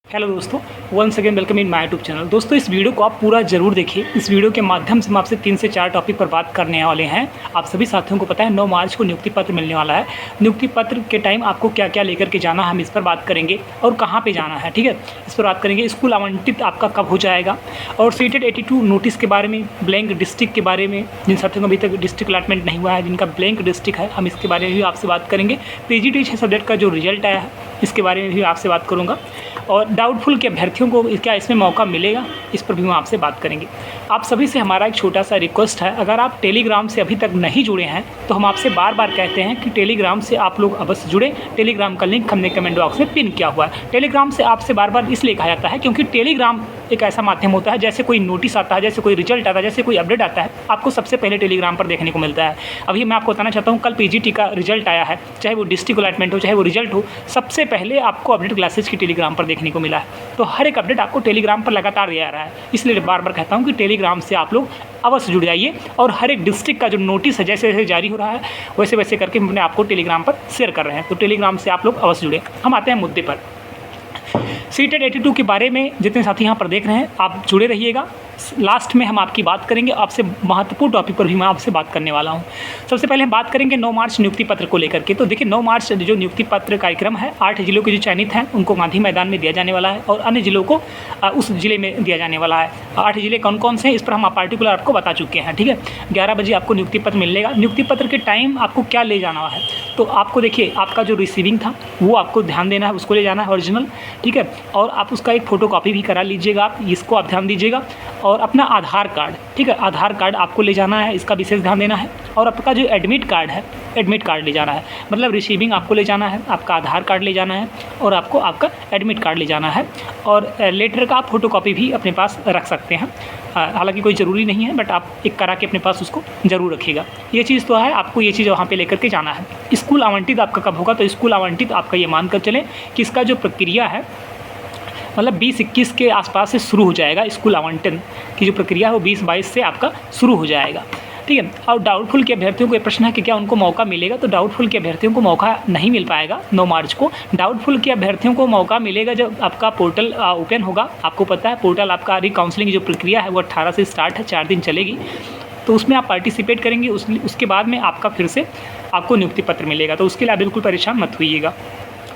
Hello दोस्तों, once again welcome in my YouTube channel. दोस्तों, इस वीडियो को आप पूरा जरूर देखिए। इस वीडियो के माध्यम से हम आपसे 3 से 4 टॉपिक पर बात करने वाले हैं। आप सभी साथियों को पता है 9 मार्च को नियुक्ति पत्र मिलने वाला है। नियुक्ति पत्र के टाइम आपको क्या क्या लेकर के जाना है, हम इस पर बात करेंगे और कहाँ पर जाना है, ठीक है, इस पर बात करेंगे। स्कूल आवंटित आपका कब हो जाएगा और सीटेड 82 नोटिस के बारे में, ब्लैंक डिस्ट्रिक्ट के बारे में, जिन साथियों को अभी तक डिस्ट्रिक्ट अलॉटमेंट नहीं हुआ है, जिनका ब्लैंक डिस्ट्रिक्ट है, हम इसके बारे में भी आपसे बात करेंगे। पीजीटी 6 सब्जेक्ट का जो रिजल्ट आया है इसके बारे में भी आपसे बात करूँगा और डाउटफुल के अभ्यर्थियों को क्या इसमें मौका मिलेगा, इस पर भी हम आपसे बात करेंगे। आप सभी से हमारा एक छोटा सा रिक्वेस्ट है, अगर आप टेलीग्राम से अभी तक नहीं जुड़े हैं तो हम आपसे बार बार कहते हैं कि टेलीग्राम से आप लोग अवश्य जुड़ें। टेलीग्राम का लिंक हमने कमेंट बॉक्स में पिन किया हुआ है। टेलीग्राम से आपसे बार बार इसलिए कहा जाता है क्योंकि टेलीग्राम एक ऐसा माध्यम होता है, जैसे कोई नोटिस आता है, जैसे कोई रिजल्ट आता है, जैसे कोई अपडेट आता है, आपको सबसे पहले टेलीग्राम पर देखने को मिलता है। अभी मैं आपको बताना चाहता हूँ, कल पीजीटी का रिजल्ट आया है, चाहे वो डिस्ट्रिक्ट अलॉटमेंट हो, चाहे वो रिजल्ट हो, सबसे पहले आपको अपडेट क्लासेज की टेलीग्राम पर देखने को मिला है। तो हर एक अपडेट आपको टेलीग्राम पर लगातार दिया रहा है, इसलिए बार बार कहता हूँ कि टेलीग्राम से आप लोग अवश्य जुड़ जाइए और हर एक डिस्ट्रिक्ट का जो नोटिस है जैसे जैसे जारी हो रहा है वैसे वैसे करके हम अपने आपको टेलीग्राम पर शेयर कर रहे हैं। तो टेलीग्राम से आप लोग अवश्य जुड़े। हम आते हैं मुद्दे पर। सीटेड 82 के बारे में जितने साथी यहाँ पर देख रहे हैं, आप जुड़े रहिएगा। लास्ट में हम आपकी बात करेंगे, आपसे महत्वपूर्ण टॉपिक पर भी मैं आपसे बात करने वाला हूँ। सबसे पहले हम बात करेंगे 9 मार्च नियुक्ति पत्र को लेकर के। तो देखिए 9 मार्च जो नियुक्ति पत्र कार्यक्रम है, 8 जिलों के जो चयनित हैं उनको गांधी मैदान में दिया जाने वाला है और अन्य जिलों को उस जिले में दिया जाने वाला है। 8 जिले कौन कौन से हैं इस पर हम पार्टिकुलर आपको बता चुके हैं, ठीक है। 11 बजे आपको नियुक्ति पत्र मिलेगा। नियुक्ति पत्र के टाइम आपको क्या ले जाना है, तो आपको देखिए आपका जो रिसीविंग था वो आपको ध्यान देना है, उसको ले जाना है ओरिजिनल, ठीक है। और आप उसका एक फ़ोटोकॉपी भी करा लीजिएगा, आप इसको आप ध्यान दीजिएगा। और अपना आधार कार्ड, ठीक है, आधार कार्ड आपको ले जाना है, इसका विशेष ध्यान देना है। और आपका जो एडमिट कार्ड है, एडमिट कार्ड ले जाना है, मतलब रिसीविंग आपको ले जाना है, आपका आधार कार्ड ले जाना है और आपको आपका एडमिट कार्ड ले जाना है। और लेटर का आप फोटोकॉपी भी अपने पास रख सकते हैं, हालांकि कोई ज़रूरी नहीं है, बट आप एक करा के अपने पास उसको ज़रूर रखिएगा। ये चीज़ तो है, आपको ये चीज़ वहाँ पे लेकर के जाना है। स्कूल आवंटित आपका कब होगा, तो स्कूल आवंटित आपका ये मान कर चलें कि इसका जो प्रक्रिया है मतलब 20-21 के आसपास से शुरू हो जाएगा। स्कूल आवंटन की जो प्रक्रिया है वो 20-22 से आपका शुरू हो जाएगा, ठीक है। और डाउटफुल के अभ्यर्थियों को ये प्रश्न है कि क्या उनको मौका मिलेगा, तो डाउटफुल के अभ्यर्थियों को मौका नहीं मिल पाएगा 9 मार्च को। डाउटफुल के अभ्यर्थियों को मौका मिलेगा जब आपका पोर्टल ओपन होगा। आपको पता है पोर्टल आपका रिकाउंसलिंग की जो प्रक्रिया है वो 18 से स्टार्ट है, 4 दिन चलेगी, तो उसमें आप पार्टिसिपेट करेंगे। उसके बाद में आपका फिर से आपको नियुक्ति पत्र मिलेगा, तो उसके लिए आप बिल्कुल परेशान मत होइएगा।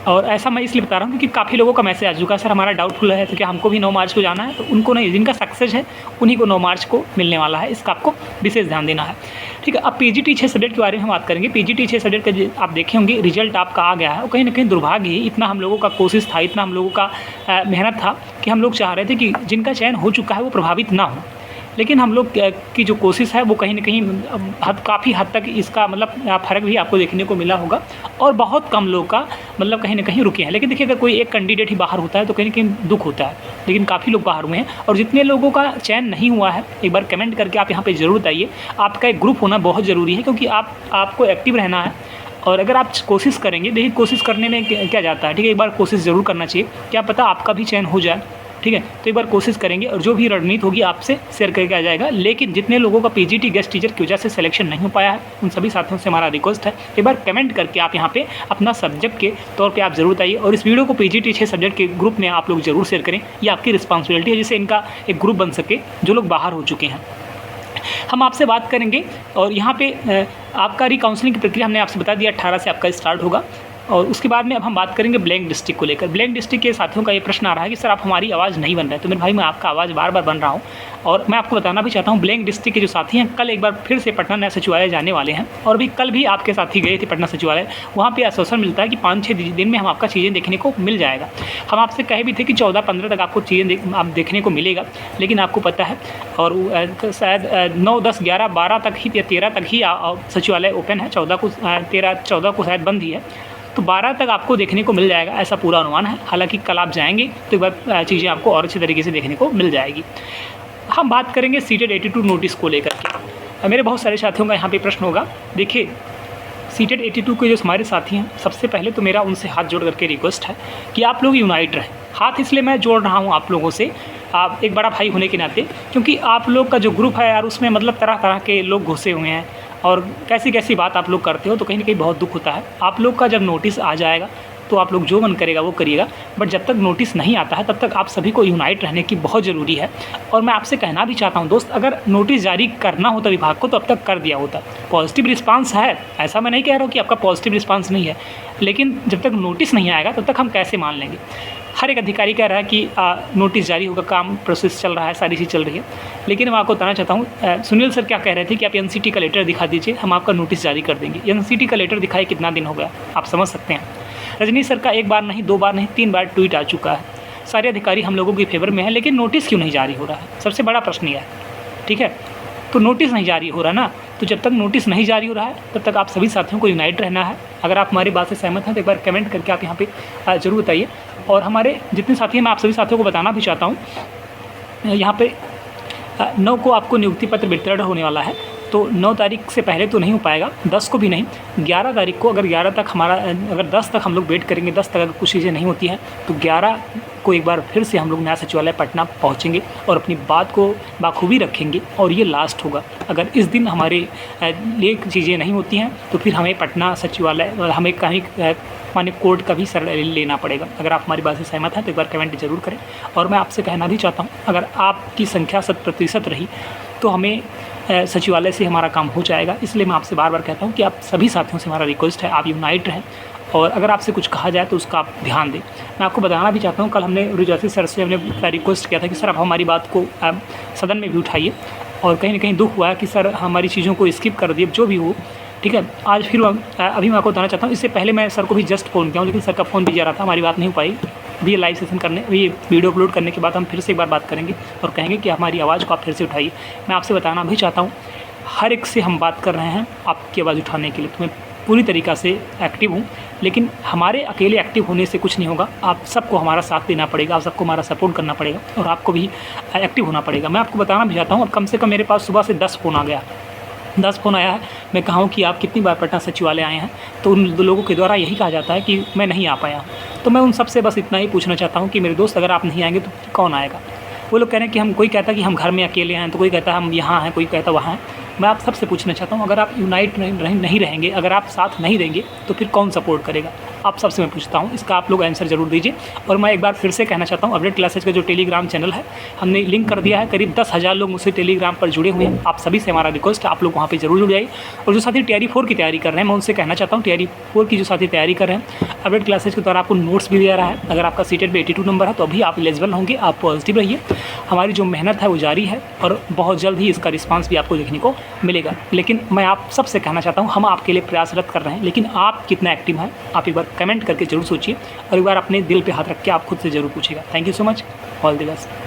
और ऐसा मैं इसलिए बता रहा हूँ क्योंकि काफ़ी लोगों का मैसेज आ चुका है, सर हमारा डाउटफुल है तो क्या हमको भी 9 मार्च को जाना है, तो उनको नहीं, जिनका सक्सेस है उन्हीं को 9 मार्च को मिलने वाला है, इसका आपको विशेष ध्यान देना है, ठीक है। अब पीजीटी 6 सब्जेक्ट के बारे में हम बात करेंगे। पीजीटी 6 सब्जेक्ट का आप देखे होंगे रिजल्ट आपका आ गया है और कहीं ना कहीं दुर्भाग्य ही, इतना हम लोगों का कोशिश था, इतना हम लोगों का मेहनत था कि हम लोग चाह रहे थे कि जिनका चयन हो चुका है वो प्रभावित ना हो, लेकिन हम लोग की जो कोशिश है वो कहीं ना कहीं काफ़ी हद तक इसका मतलब फ़र्क भी आपको देखने को मिला होगा और बहुत कम लोग का मतलब कहीं ना कहीं रुके हैं। लेकिन देखिए अगर कोई एक कैंडिडेट ही बाहर होता है तो कहीं ना कहीं दुख होता है, लेकिन काफ़ी लोग बाहर हुए हैं। और जितने लोगों का चयन नहीं हुआ है एक बार कमेंट करके आप यहाँ पर ज़रूर बताइए। आपका एक ग्रुप होना बहुत ज़रूरी है क्योंकि आपको एक्टिव रहना है और अगर आप कोशिश करेंगे, देखिए कोशिश करने में क्या जाता है, ठीक है, एक बार कोशिश ज़रूर करना चाहिए, क्या पता आपका भी चयन हो जाए, ठीक है। तो एक बार कोशिश करेंगे और जो भी रणनीति होगी आपसे शेयर करके आ जाएगा। लेकिन जितने लोगों का पीजीटी गेस्ट टीचर की वजह से सिलेक्शन नहीं हो पाया है उन सभी साथियों से हमारा रिक्वेस्ट है, एक बार कमेंट करके आप यहाँ पे अपना सब्जेक्ट के तौर पे आप ज़रूर बताइए और इस वीडियो को पीजीटी 6 सब्जेक्ट के ग्रुप में आप लोग ज़रूर शेयर करें। ये आपकी रिस्पॉन्सिबिलिटी है जिससे इनका एक ग्रुप बन सके जो लोग बाहर हो चुके हैं। हम आपसे बात करेंगे और यहाँ पे आपका रिकाउंसलिंग की प्रक्रिया हमने आपसे बता दिया 18 से आपका स्टार्ट होगा। और उसके बाद में अब हम बात करेंगे ब्लैंक डिस्ट्रिक्ट को लेकर। ब्लैंक डिस्ट्रिक्ट के साथियों का ये प्रश्न आ रहा है कि सर आप हमारी आवाज़ नहीं बन रहे, तो मेरे भाई मैं आपका आवाज़ बार बार बन रहा हूँ और मैं आपको बताना भी चाहता हूँ ब्लैंक डिस्ट्रिक्ट के जो साथी हैं कल एक बार फिर से पटना नया सचिवालय जाने वाले हैं और भी कल भी आपके साथी गए थे पटना सचिवालय। वहाँ पे आश्वासन मिलता है कि 5-6 दिन में हम आपका चीज़ें देखने को मिल जाएगा। हम आपसे कहे भी थे कि 14-15 तक आपको चीज़ें आप देखने को मिलेगा, लेकिन आपको पता है और शायद 9, 10, 11, 12 तक ही या 13 तक ही सचिवालय ओपन है, 14 को शायद बंद ही है, तो 12 तक आपको देखने को मिल जाएगा, ऐसा पूरा अनुमान है। हालांकि कल आप जाएंगे तो एक बार चीज़ें आपको और अच्छे तरीके से देखने को मिल जाएगी। हम बात करेंगे सीटेड 82 नोटिस को लेकर के। मेरे बहुत सारे साथियों का यहाँ पे प्रश्न होगा। देखिए सीटेड 82 के जो हमारे साथी हैं, सबसे पहले तो मेरा उनसे हाथ जोड़ करके रिक्वेस्ट है कि आप लोग यूनाइट रहें। हाथ इसलिए मैं जोड़ रहा हूँ आप लोगों से, आप एक बड़ा भाई होने के नाते, क्योंकि आप लोग का जो ग्रुप है यार उसमें मतलब तरह तरह के लोग घुसे हुए हैं और कैसी कैसी बात आप लोग करते हो, तो कहीं ना कहीं बहुत दुख होता है। आप लोग का जब नोटिस आ जाएगा तो आप लोग जो मन करेगा वो करिएगा, बट जब तक नोटिस नहीं आता है तब तक आप सभी को यूनाइट रहने की बहुत ज़रूरी है। और मैं आपसे कहना भी चाहता हूँ दोस्त, अगर नोटिस जारी करना होता विभाग को तो अब तक कर दिया होता। पॉजिटिव रिस्पांस है, ऐसा मैं नहीं कह रहा हूँ कि आपका पॉजिटिव रिस्पांस नहीं है, लेकिन जब तक नोटिस नहीं आएगा तब तक हम कैसे मान लेंगे। हर एक अधिकारी कह रहा है कि नोटिस जारी होगा, काम प्रोसेस चल रहा है, सारी चीज़ चल रही है, लेकिन मैं आपको बताना चाहता हूँ सुनील सर क्या कह रहे थे कि आप एनसीटी का लेटर दिखा दीजिए, हम आपका नोटिस जारी कर देंगे। एनसीटी का लेटर दिखाए कितना दिन हो गया, आप समझ सकते हैं। रजनी सर का 1 बार नहीं, 2 बार नहीं, 3 बार ट्वीट आ चुका है, सारे अधिकारी हम लोगों के फेवर में है, लेकिन नोटिस क्यों नहीं जारी हो रहा है, सबसे बड़ा प्रश्न यह है। ठीक है, तो नोटिस नहीं जारी हो रहा ना, तो जब तक नोटिस नहीं जारी हो रहा है तब तक आप सभी साथियों को यूनाइट रहना है। अगर आप हमारी बात से सहमत हैं तो एक बार कमेंट करके आप यहाँ पे ज़रूर बताइए। और हमारे जितने साथी हैं, मैं आप सभी साथियों को बताना भी चाहता हूँ, यहाँ पे 9 को आपको नियुक्ति पत्र वितरण होने वाला है, तो 9 तारीख से पहले तो नहीं हो पाएगा, 10 को भी नहीं, 11 तारीख को। अगर 11 तक अगर 10 तक हम लोग वेट करेंगे, 10 तक अगर कुछ चीज़ें नहीं होती हैं तो 11 को एक बार फिर से हम लोग नया सचिवालय पटना पहुंचेंगे और अपनी बात को बाखूबी रखेंगे, और ये लास्ट होगा। अगर इस दिन हमारे लिए चीज़ें नहीं होती हैं तो फिर हमें पटना सचिवालय, हमें कहीं माने कोर्ट का भी सर लेना पड़ेगा। अगर आप हमारी बात से सहमत हैं तो एक बार कमेंट जरूर करें। और मैं आपसे कहना भी चाहता हूँ, अगर आपकी संख्या 100% रही तो हमें सचिवालय से हमारा काम हो जाएगा। इसलिए मैं आपसे बार बार कहता हूँ कि आप सभी साथियों से हमारा रिक्वेस्ट है, आप यूनाइट रहें, और अगर आपसे कुछ कहा जाए तो उसका आप ध्यान दें। मैं आपको बताना भी चाहता हूँ, कल हमने रुजैसी सर से हमने रिक्वेस्ट किया था कि सर आप हमारी बात को सदन में भी उठाइए, और कहीं ना कहीं दुख हुआ है कि सर हमारी चीज़ों को स्किप कर दिए, जो भी हो। ठीक है, आज फिर अभी मैं आपको बताना चाहता हूँ, इससे पहले मैं सर को भी जस्ट फ़ोन किया हूँ, लेकिन सर का फ़ोन भी जा रहा था, हमारी बात नहीं हो पाई। अभी लाइव सेशन करने, ये वीडियो अपलोड करने के बाद हम फिर से एक बार बात करेंगे और कहेंगे कि हमारी आवाज़ को आप फिर से उठाइए। मैं आपसे बताना भी चाहता हूँ, हर एक से हम बात कर रहे हैं आपकी आवाज़ उठाने के लिए, तो मैं पूरी तरीक़ा से एक्टिव हूँ, लेकिन हमारे अकेले एक्टिव होने से कुछ नहीं होगा। आप सबको हमारा साथ देना पड़ेगा, आप सबको हमारा सपोर्ट करना पड़ेगा, और आपको भी एक्टिव होना पड़ेगा। मैं आपको बताना भी चाहता हूँ, अब कम से कम मेरे पास सुबह से 10 फ़ोन आ गया, 10 फ़ोन आया है। मैं कहा हूँ कि आप कितनी बार पटना सचिवालय आए हैं, तो उन लोगों के द्वारा यही कहा जाता है कि मैं नहीं आ पाया। तो मैं उन सबसे बस इतना ही पूछना चाहता हूँ कि मेरे दोस्त, अगर आप नहीं आएंगे तो कौन आएगा। वो लोग कह रहे हैं कि हम, कोई कहता है कि हम घर में अकेले हैं, तो कोई कहता है हम यहाँ हैं, कोई कहता वहाँ हैं। मैं आप सबसे पूछना चाहता हूँ, अगर आप यूनाइट नहीं रहेंगे, अगर आप साथ नहीं देंगे तो फिर कौन सपोर्ट करेगा। आप सबसे मैं पूछता हूँ, इसका आप लोग आंसर ज़रूर दीजिए। और मैं एक बार फिर से कहना चाहता हूँ, अपडेट क्लासेज का जो टेलीग्राम चैनल है, हमने लिंक कर दिया है। करीब 10,000 लोग मुझसे टेलीग्राम पर जुड़े हुए हैं। आप सभी से हमारा रिक्वेस्ट है, आप लोग वहाँ पे जरूर जुड़ जाइए। और जो साथी TRE 4 की तैयारी कर रहे हैं, मैं उनसे कहना चाहता हूँ, TRE 4 की जो साथी तैयारी कर रहे हैं, अपडेट क्लासेज के द्वारा आपको नोट्स भी दिया रहा है। अगर आपका सीटेट पे 82 नंबर है तो अभी आप एलिजिबल होंगे, आप पॉजिटिव रहिए। हमारी जो मेहनत है वो जारी है, और बहुत जल्द ही इसका रिस्पांस भी आपको देखने को मिलेगा। लेकिन मैं आप सबसे कहना चाहता हूँ, हम आपके लिए प्रयासरत कर रहे हैं, लेकिन आप कितना एक्टिव हैं आप एक बार कमेंट करके जरूर सोचिए, और एक बार अपने दिल पे हाथ रख के आप खुद से जरूर पूछिएगा। Thank you so much, all the best.